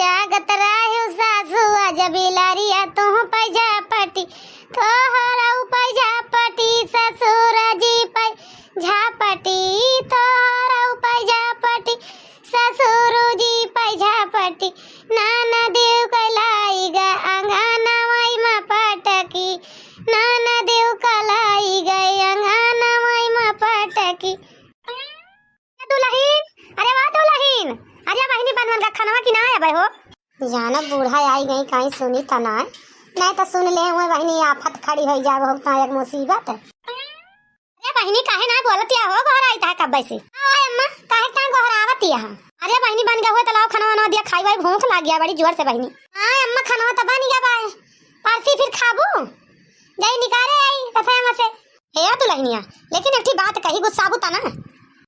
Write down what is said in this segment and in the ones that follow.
जागत रहे सासु जब लारिया तू पैजा पटी तोहरा पैजा पटी ससुर जी पैजा पटी तोहरा पैजा पटी ससुर जी पैजा पटी नाना देव कलाई गा अंगना वाई मा पटकी नाना देव कलाई गई अंगना वाई मा पटकी। दुल्हन अरे वाह दुल्हन अरे बहनी बनवन का खाना कि ना है भाई हो जाना बूढ़ा आई गई कहीं सुनी त ना नहीं तो सुन ले हुए बहनी आफत खड़ी हो जा बहुत एक मुसीबत। अरे बहनी काहे ना बोलतिया हो घर आई था कब से आय अम्मा काहे का घर आवतिया। अरे बहनी बन गए हो तो लाओ खाना ना दिया खाई भाई भूख लग गया बड़ी जोर से बहनी। आय अम्मा खाना तो बन गया भाई परसी फिर खाबू जाई निकाले आई तथा हम से हे दुल्हनिया लेकिन एक बात कही गुस्साबू ता ना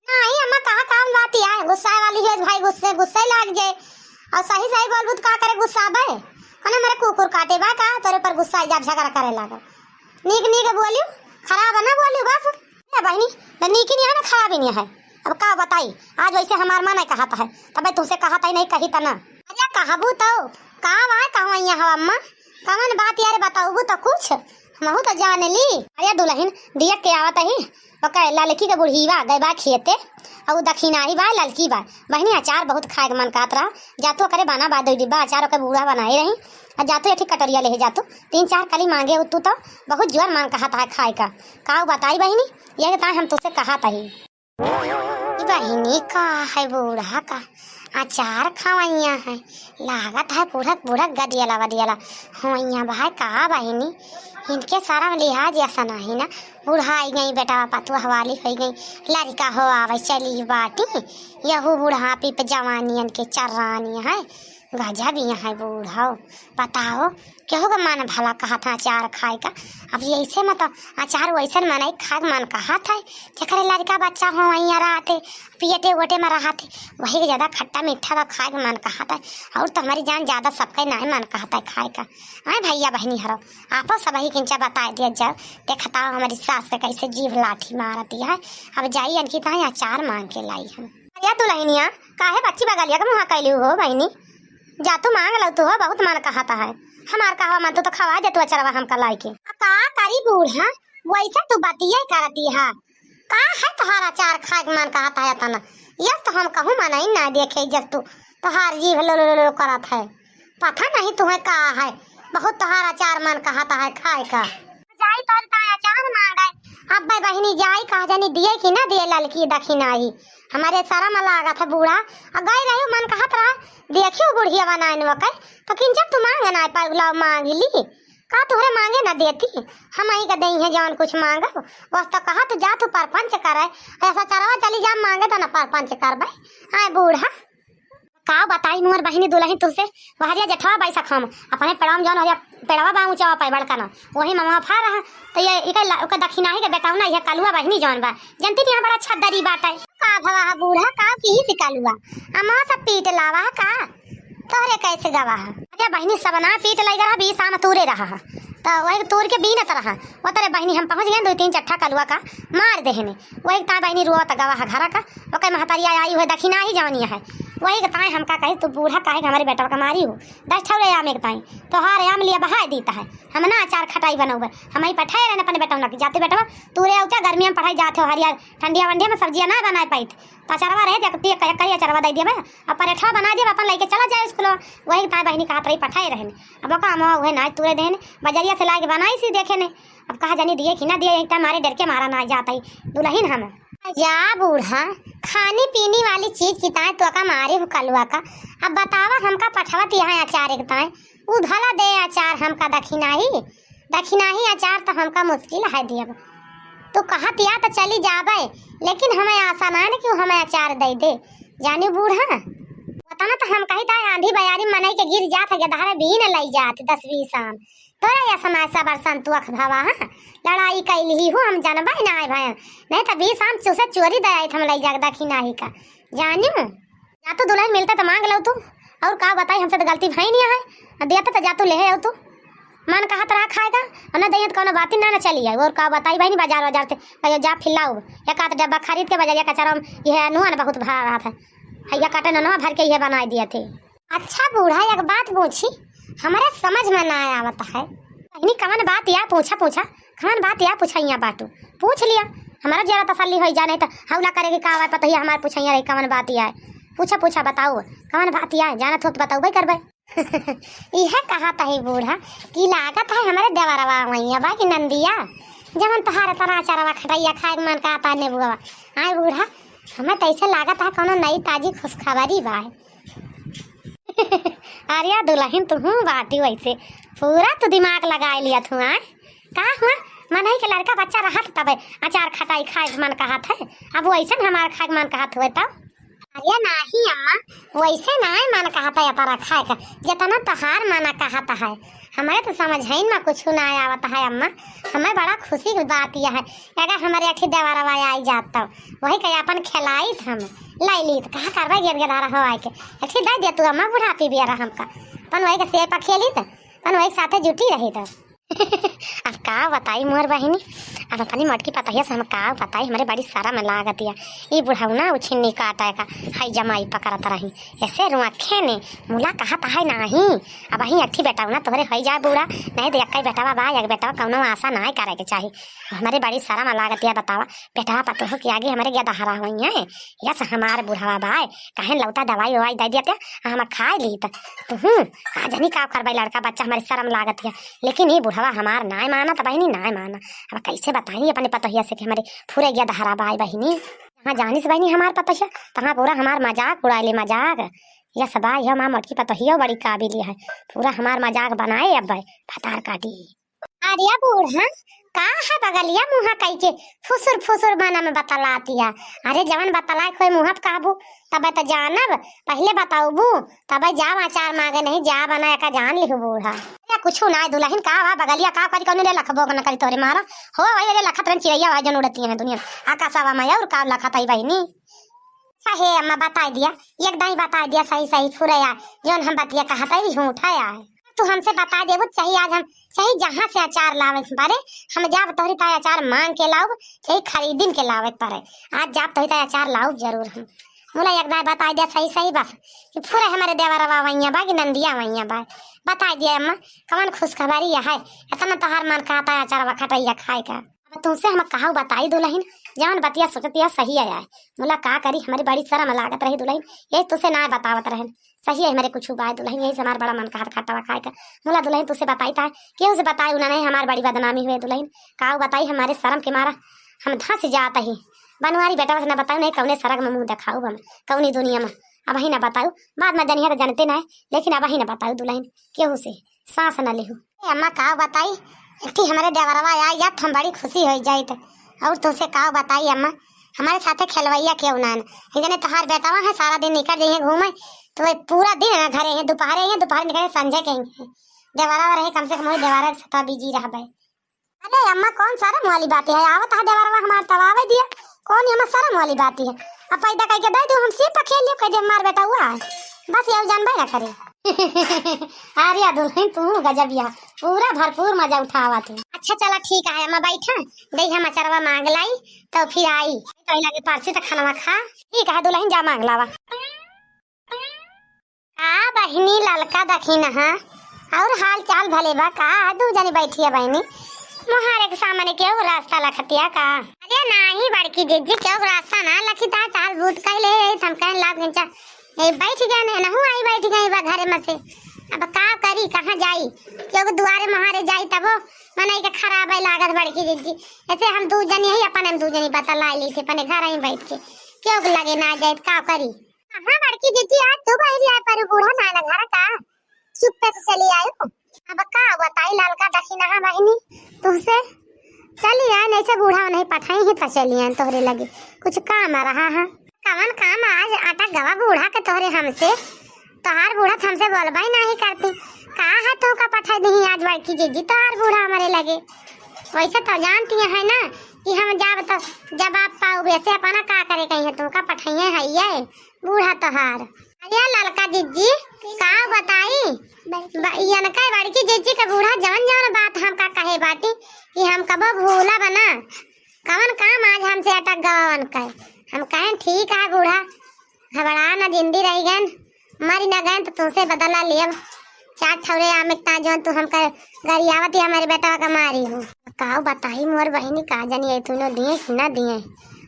नहीं अम्मा कहा काम बात है गुस्सा वाली है भाई गुस्से लग जाए और सही सही बोलबू का करे गुस्सा बे अने मेरे कुकुर काटे बा का तोरे पर गुस्सा जा झगड़ा करे लगा नीक नीक बोलियो खराब ना बोलियो बस ए बहनी न नीक नहीं है ना खराब ही नहीं है। अब का बताई आज वैसे हमार मन नहीं कहता है तब तुमसे कहता ही नहीं कही तना अरे कहबू तो का वाय कहवा यहां अम्मा कमन बात यार बताऊबू तो कुछ हमहू तो जान ली। अरे दुल्हन दिया के आवत है ओके लड़की के बुढ़ीवा गए बा खेते और दक्षिणाही बा लड़की बा बहनी अचार बहुत खाए के मन कहत रहा जातो करे बना बा दो डिब्बा अचार के बूढ़ा बनाए रही और जातो एक कटोरिया ले जातो 3-4 कली मांगे तू तो बहुत जोर मन कहता है खाए का बताई बहनी ये हम तुझसे कहता ही बहनी का है बूढ़ा का अचार खवैया है लागत है पूरा पूरा गदियाला हवैया भाई का बहनी इनके सारा लिहाज ऐसा नहीं ना बूढ़ा आई गई बेटा पतुआ हवाली हो गई लड़का हो आवे चली बाटी यहू बुढ़ापी पे जवानियन के चर्रानी है गजा भी यहाँ है बूढ़ा बताओ केहू का मन भला कहा था अचार खाए का अब ऐसे में तो अचार वैसे मन खाए मन कहा था जखरे लड़का बच्चा हो वहीं रहते पियटे वोटे में रहते वही के ज़्यादा खट्टा मीठा का खाए का मन कहा था और तो हमारी जान ज़्यादा सबका नहीं मन कहता है खाए का। हाँ भैया बहनी हरो आपो सब ही किंचा बता दिया जाओ देखता हमारी सास से कैसे जीभ लाठी मारती है। अब जाइए इनकी कहा अचार मांग के लाई हम या दुल्हनिया काहे बच्ची बगलिया का मुँह कैली हो बहनी जा तू मांग लो तू हो बहुत मन कहता है हमार कहा मन तो खवा दे तू अचरवा हमका लाई के का करी बूढ़ा वैसा तू बतिया करती है का है तोहार अचार खाए मन कहता है तना यस तो हम कहूँ मनाई ना देखे जस तू तोहार जीभ लो करत है पता नहीं तुम्हें का है बहुत तोहार अचार मन कहता है खाए का जाई तो अचार मांगे अब भाई बहनी जाई कहा जानी दिए कि ना दिए लड़की दक्षिणाही हमारे सारा में लगा था बूढ़ा और गए रही मन कहत रहा देखियो बुढ़िया बनाए वक़्त तो किंचक तू मांग ना पगला मांग ली का तुहरे मांगे ना देती हम ही का दई है जवन कुछ मांग बस तो कहा तो जा तू परपंच करे ऐसा चरवा चली जा मांगे तो ना परपंच करबे आए बूढ़ा का बताई मोर बहनी दुल्हन तुझसे वहरिया जठवा बैसा खम अपने पेड़ाम जौन हरिया पेड़वा बा ऊंचा पाई बड़का ना वही ममा फा रहा तो ये इका दक्षिणाही के बेटाऊ ना ये कलुआ बहनी जौन बा जनती नहीं बड़ा छदरी बाटे का भवा बूढ़ा का की सिकलुआ अम्मा सब पीट लावा का तोहरे कैसे गवा अरे बहनी सब ना पीट लाई रहा 20 आम तूरे रहा तो वही तूर के बीनत रहा वो तेरे बहनी हम पहुंच गए 2-3 चट्ठा कलुआ का मार देहने वही ता बहनी रोत गवा घर का वो कई महतारी आई हुए दक्षिणाही जवनिया है वही के ताई हमका कही तू बूढ़ा काहे हमारे बेटा का मारी हो 10 ठौरे आम एक ताई तो हार आम लिया बहा देता है हम ना अचार खटाई बनाऊबे हम ही पठाए रहने अपने बेटा ना जाते बेटा तूरे औता गर्मी में पढ़ाई जाते हो हरियर ठंडिया वंडिया में सब्जियां ना बनाए पाई तो अचारवा रहे जब कहीं अचारवा दे दिया अब पराठा बना दिया अपन लेके चला जाए स्कूल वही ताई बहनी कहा रही पठाए रहने अब काम हुए ना तूरे देने बजरिया से लाके बनाई सी देखे ने अब कहा जानी दिए कि ना दिए एक हमारे डर के मारा ना जाता ही दुल्हन हम जा बूढ़ा खाने पीने वाली चीज की ताए तो का मारे हो कलुआ का अब बतावा हमका पठवत यहाँ अचार एक ताए वो भला दे अचार हमका दक्षिणाही अचार तो हमका मुश्किल है दिया तो कहा तिया तो चली जाबे लेकिन हमें आशा ना है कि हमें अचार दे जानी बूढ़ा बताना तो हम कही ताए आंधी बयारी मनाई के गिर जात गधारे भी न लई जात 10-20 आम तोरा या समासा बरसन तू अखभावा लड़ाई कैली ही हो हम जानबा ना आए भाई नहीं तो 20 आम चूसे चोरी दे आई हम लई जा दक्षिणाही का जानियो या तो दुल्हन मिलता तो मांग लो तू और का बताई हमसे तो गलती भाई नहीं है दिया तो जा तू ले आओ तू मन कहा तरह खाएगा और न दही तो कोनो बात ना चली है और का बताई भाई नहीं बाजार से जा फिलाऊ एक आध डब्बा खरीद के बाजार कचरा यह नुआ बहुत भरा रहा था हैया काटे नवा भर के यह बना दिए थे अच्छा बूढ़ा एक बात पूछी, हमारे समझ में ना आवत है। इन्हीं कवन बात या पूछा कवन बात या पूछैया बाटू पूछ लिया, हमारा जरा तसल्ली हो जाने तो हौला करेगी का आवा पता ही हमारे पूछैया रही कवन बात या पूछा बताओ कवन बात या जानत हो तो बताओ भाई करबे। यह कहा था ही बूढ़ा कि लागत है हमारे देवरवा वैया बा कि नंदिया जवन तहार तना चरवा खटैया खाए मन का आता ने बुआ आए बूढ़ा हमें तैसे लागत है कोनो नई ताजी खुशखबरी बा। अरे दुल्हन तू बाटी वैसे पूरा तो दिमाग लगा लिया तू आए का हुआ मन है के लड़का बच्चा रहा तब अचार खटाई खाए मन कहत है अब वैसे हमार खाए मन कहत हुए तब। अरे नहीं अम्मा वैसे नहीं मन कहता है तारा खाए का जितना तहार माना कहता है हमारे तो समझ है ना कुछ ना आवता है अम्मा। हमें बड़ा खुशी की बात यह है अगर हमारे अठी देवरवा आई जाता वही कहीं अपन खिलाई हम लाई ली तो कहा करवा गिर गदारा हो आए के अठी दे दे तू अम्मा बुढ़ापी भी रहा हमका अपन वही के सेब पर खेली तो अपन वही साथे जुटी रही तो। अब का बताई मोर बहिनी अब अपनी मटकी पतहिया से हम का बताई हमारे बड़ी सारा में लागत है ये बुढ़ाऊना उछिन्नी काटा का हाई जमाई पकड़ता रही ऐसे रुआखे ने मुला कहा है नहीं अब अही अठी बेटा ना तोहरे हो जाए बूढ़ा नहीं तो एक बेटावा बा एक बेटावा कौनो आशा नहीं करे के चाहिए हमारे बड़ी सारा में लागत है बतावा बेटावा पतो हो कि आगे हमारे गया दहरा हुई है यस हमारे बुढ़ावा भाई कहें लौटा दवाई ववाई दे दिया हम खा ली तो आज नहीं का करवाई लड़का बच्चा हमारे शर्म लागत है लेकिन ये बुढ़ावा हमार नाय माना तो बहनी नाय माना अब कैसे बताई अपने पतोहिया से कि हमारे फूरे गया दहरा बाई बहनी हाँ जानी से बहनी हमार पतोहिया तहाँ पूरा हमार मजाक उड़ा ले मजाक यह सब यह माँ मटकी पतोहिया बड़ी काबिल है पूरा हमार मजाक बनाए अब फतार काटी। अरे बूढ़ा का है बगलिया मुहा कई के फुसुर बना में बतलातिया अरे जवन बतलाए कोई मुहब काबू तब तो जानब पहले बताऊबू तब जाओ आचार मांगे नहीं जा बना का जान लिहू बूढ़ा कुछ ना दुल्हन का वा बगलिया का करी कौन लखबो न करी तोरे मारा हो वही लखत रन चिड़ैया वा जन उड़ती है दुनिया आकाशवा में और का लखत आई बहनी हे अम्मा बता दिया एकदम ही बता दिया सही फुरैया जौन हम बतिया कहता है झूठा है तू हमसे बता देबो चाहिए आज हम चाहिए जहाँ से अचार लावे पारे हम जाब तोहरी ताय अचार मांग के लाओ चाहिए खरीदिन के लावे पारे आज जाब तोहरी ताय अचार लाओ जरूर हम मुला एकदम बता दिया सही बस कि पूरे हमारे देवरवा वैया बा कि नंदिया वैया बा बता दिया अम्मा कौन खुशखबरी है इतना तोहार मन कहता है अचार खटैया खाए का अब तुमसे हम कहा बताई दुल्हन जवन बतिया सोचतिया सही आया है मुला का करी हमारी बड़ी शर्म लागत रही दुल्हन यही तुझसे ना बतावत रहे सही है हमारे कुछ बात दुल्हन यही से हमारा बड़ा मन कहत खटवा खाए का मुला दुल्हन तुझसे बताई था क्यों से बताई उन्होंने हमारी बड़ी बदनामी हुई दुल्हन का बताई हमारे शर्म के मारा हम धस जाता ही बनवारी बेटा से न बताऊ नहीं कौने सरग में मुँह दिखाऊ हम कौनी दुनिया में अब ही न बताऊ बाद में जनिया तो जानते ना लेकिन अब ही न बताऊ दुल्हन केहू से सांस न लेहू अम्मा का बताई ठीक हमारे देवरवा आई जात हम बड़ी खुशी हो जाई और तुझसे का बताई अम्मा हमारे साथे खेलवैया क्यों ना इतने तोहार बेटावा है सारा दिन निकल जाइए घूमे तो वही पूरा दिन है घरे है दोपहर निकले संजय कहेंगे देवरवा रहे कम से कम देवरा सता बिजी रह भाई। अरे अम्मा कौन शर्म वाली बात है आवत है देवरवा हमार तवावे दिया कौन ये शर्म वाली बात है अब पैदा करके दे दो हम सिर्फ खेल लियो कह मार बेटा हुआ है बस ये जानबे ना करे। अरे दुल्हन तू गजबिया पूरा भरपूर मजा उठावा तू अच्छा चला ठीक है अम्मा बैठा दे हम अचारवा मांग लाई तो फिर आई तो लगे परसी तो खाना खा ठीक है दुल्हन जा मांग लावा बहनी ललका दखी न और हाल चाल भले बा का दू जनी बैठी है बहनी मुहारे के सामने क्यों रास्ता लखतिया का अरे नहीं बड़की जीजी क्यों रास्ता ना लखीता चाल भूत कहले हम कह लाभ घंटा ए बैठ गए ना हूं आई बैठ गई बा घरे में से अब का करी कहां जाई क्यों दुआरे मुहारे जाई तब मने के खराब है लागत बड़की जीजी ऐसे हम दू जनी है अपन हम दू जनी बता ला ली थे अपने घर ही बैठ के क्यों लगे ना जाए का करी हां बड़की जीजी आज तो बैठ आए पर बूढ़ा ना घर का चुप से चली आयो अब का बताई ललका दखी ना बहनी तुमसे चली आए नहीं से बूढ़ा नहीं पठाई ही तो चली आए तोहरे लगे कुछ काम आ रहा है कवन काम आज आटा गवा बूढ़ा के तोहरे हमसे तोहार बूढ़ा हमसे बोलबा ही नहीं करती का है तो का पठा दी आज बड़की जीजी तोहार बूढ़ा हमारे लगे वैसे तो जानती है ना कि हम जब आप पाओ वैसे अपना का करे कहीं तो का पठाइए है ये बूढ़ा तोहार अरे ललका जीजी का बताई यनका बड़की जीजी का बूढ़ा जवन जवन बात हम का कहे बाटी कि हम कब भूला बना कवन काम आज हमसे अटक गवन का हम कहें ठीक है बूढ़ा घबरा न जिंदी रही गन मारी ना गए तो तुमसे बदला लिया। चार ठौरे आमिकता जो तू हमका गरियावती हमारे बेटा का मारी हो। काऊ बताई मोर बहनी का जानी तूने दिए कि ना दिए।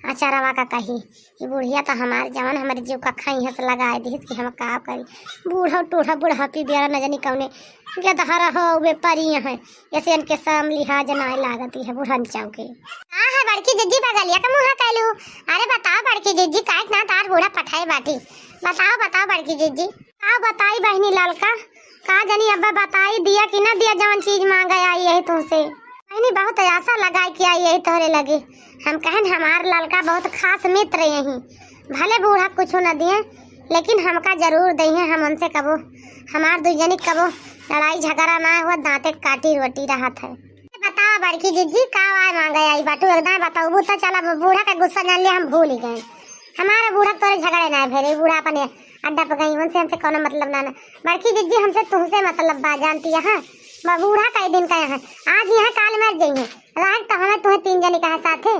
अचारवा का कही ये बुढ़िया तो हमारे जवान हमारे जीव का खाई हंस लगाए दी कि हम का करी। बूढ़ा टूढ़ा बूढ़ा पी बिया न जानी कौने क्या दहरा हो वे परी है ऐसे इनके साम लिहाज ना लागती है बुढ़न चौके। हाँ है बड़की जिज्जी बगलिया का मुँह कैलू। अरे बताओ बड़की जिज्जी काहे ना तार बूढ़ा पठाई बाटी। बताओ बताओ बड़की जिज्जी का बताई बहनी ललका का जानी अब्बा बताई दिया कि ना दिया जवन चीज मांगा आई है तुमसे। बहनी बहुत आशा लगाई कि आई यही तोहरे लगे। हम कहन हमार ललका बहुत खास मित्र यही भले बूढ़ा कुछ न दिए लेकिन हमका जरूर दही। हम उनसे कबो हमार दुजनी कबो लड़ाई झगड़ा ना हुआ दांते काटी रोटी रहा था। बताओ बड़की जिज्जी का आए मांगा आई बाटू एकदम बताओ बूता चला बूढ़ा का गुस्सा जान लिया हम भूल ही गए। हमारे बूढ़ा तोरे झगड़े ना भेरे बूढ़ा अपने अड्डा पर गई उनसे हमसे कोनो मतलब ना। बड़की जिज्जी हमसे तुमसे मतलब बा जानती है। बूढ़ा कई दिन का यहाँ आज यहाँ काल मर जाइए राह तो हमें तुम्हें तीन जने कहा साथे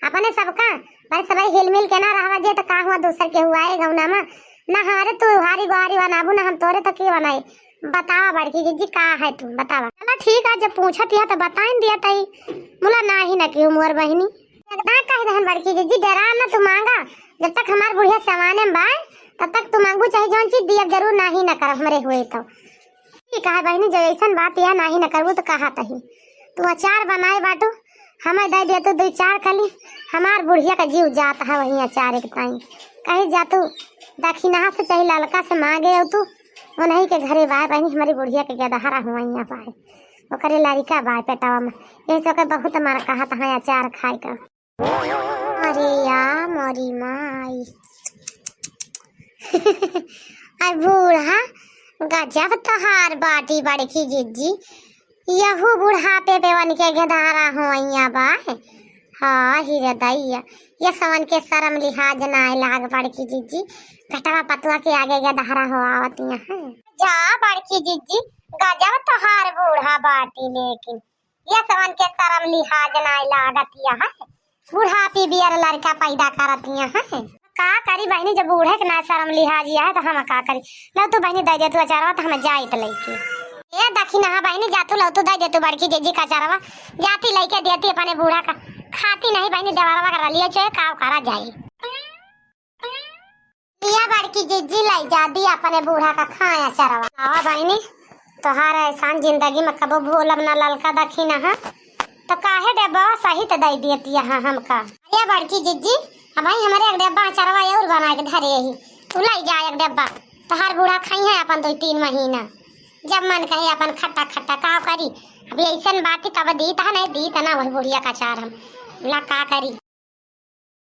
अपने सबका बड़े सब हिल मिल के ना रहा जे तो का हुआ दूसर के हुआ है गौना में ना हमारे तू हारी गुहारी बनाबू ना हम तोरे तो की बनाई। बतावा बड़की जिज्जी का है तू बतावा। चलो ठीक है जब पूछत है तो बताइन दिया तई मुला ना ही ना की मोर बहनी एकदम कह दहन बड़की जिज्जी डरा ना तू मांगा जब तक हमार बुढ़िया सामाने में बाय तब तक तू मांगू चाहे जौन चीज दिया जरूर ना ही ना कर हमरे हुए तो ठीक है बहनी जब ऐसा बात यह ना ही ना करबू तो कहा तही तू अचार बनाए बाटू हमें दे दिया तू 2-4 खली हमार बुढ़िया का जीव जाता है वही अचार एक टाइम कहीं जा तू दक्षिणा से चाहे ललका से मांगे हो तू वो नहीं के घरे बाय बहनी हमारी बुढ़िया के गदहरा हुआ यहाँ पाए वो करे लड़का बाय पेटावा में यही सब बहुत हमारा कहा था अचार खाए का। अरे यार मोरी माई बूढ़ा गजब तोहार बाटी बड़की जिज्जी यहू बुढ़ापे पे बन के गदारा हो बाय। हाँ हीरे दैया ये सवन के शर्म लिहाज ना लाग बड़की जिज्जी घटवा पतवा के आगे गदहरा हो आवती है। जा बड़की जिज्जी गजब तोहार बूढ़ा बाटी लेकिन ये सवन के शर्म लिहाज ना लागतिया है बुढ़ापी बियर लड़का पैदा करतिया है। का करी बहनी जब बूढ़े के ना शर्म लिहाजिया है तो हम का करी लो तू बहनी दे दे तू अचारवा तो हम जाइत लइके ए दखी ना बहनी जातू लो तू दे दे तू बड़की जिज्जी का अचारवा जाती लइके देती अपने बूढ़ा का खाती नहीं बहनी देवरवा कर लिया चाहे काव करा जाई लिया बड़की जिज्जी लाई जा दी अपने बूढ़ा का खाया अचारवा। आवा बहनी तोहार एहसान जिंदगी में कबो भूलब ना ललका दखी ना है तो काहे डब्बा सही तो दे देती है हमका। लिया बड़की जिज्जी अब भाई हमारे एक डब्बा अचारवा और बना के धरे ही तू लाई जा एक डब्बा तो हर बूढ़ा खाई है अपन 2-3 महीना जब मन कहे अपन खट्टा खट्टा का करी अभी ऐसा बात तब दी था नहीं दी था ना वही बुढ़िया का चार हम ला का करी।